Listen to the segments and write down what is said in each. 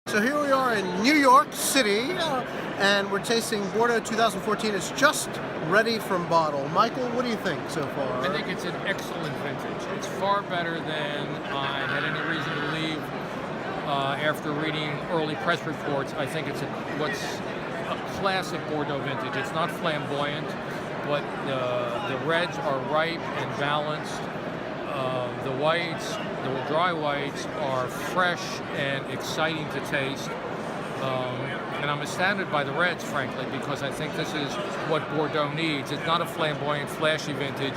So here we are in New York City, and we're tasting Bordeaux 2014. It's just ready from bottle. Michael, what do you think so far? I think it's an excellent vintage. It's far better than I had any reason to believe after reading early press reports. I think it's what's a classic Bordeaux vintage. It's not flamboyant, but the reds are ripe and balanced. The whites, the dry whites, are fresh and exciting to taste. And I'm astounded by the reds, frankly, because I think this is what Bordeaux needs. It's not a flamboyant, flashy vintage.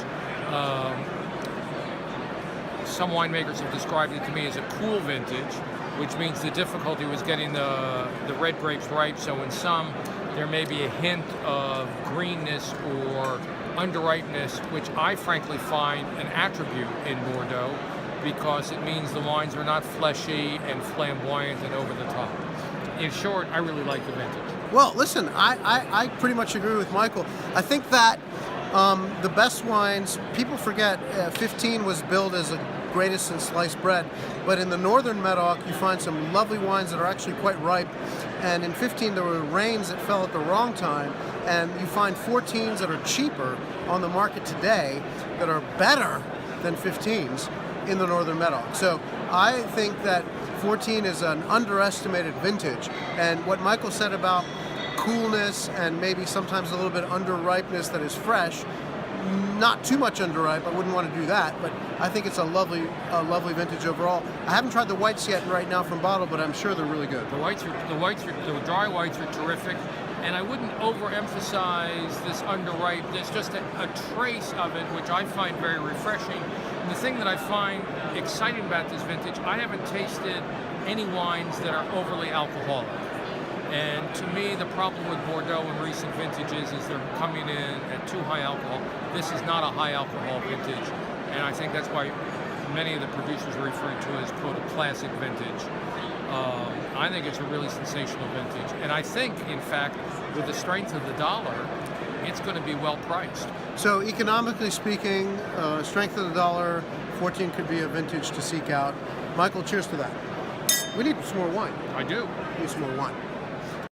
Some winemakers have described it to me as a cool vintage, which means the difficulty was getting the red grapes ripe. So in some, there may be a hint of greenness or underripeness, which I frankly find an attribute in Bordeaux, because it means the wines are not fleshy and flamboyant and over the top. In short, I really like the vintage. Well, listen, I pretty much agree with Michael. I think that the best wines, people forget 15 was billed as the greatest in sliced bread, but in the northern Medoc you find some lovely wines that are actually quite ripe, and in 15 there were rains that fell at the wrong time, and you find 14s that are cheaper on the market today that are better than 15s in the northern Medoc. So I think that 14 is an underestimated vintage, and what Michael said about coolness and maybe sometimes a little bit underripeness that is fresh, not too much underripe, I wouldn't want to do that, but I think it's a lovely vintage overall. I haven't tried the whites yet right now from bottle, but I'm sure they're really good. The dry whites are terrific, and I wouldn't overemphasize this underripe. There's just a trace of it, which I find very refreshing. And the thing that I find exciting about this vintage, I haven't tasted any wines that are overly alcoholic. And to me, the problem with Bordeaux in recent vintages is they're coming in at too high alcohol. This is not a high alcohol vintage, and I think that's why many of the producers are referring to it as, quote, a classic vintage. I think it's a really sensational vintage, and I think, in fact, with the strength of the dollar, it's going to be well priced. So economically speaking, strength of the dollar, 14 could be a vintage to seek out. Michael, cheers to that. We need some more wine. I do. We need some more wine.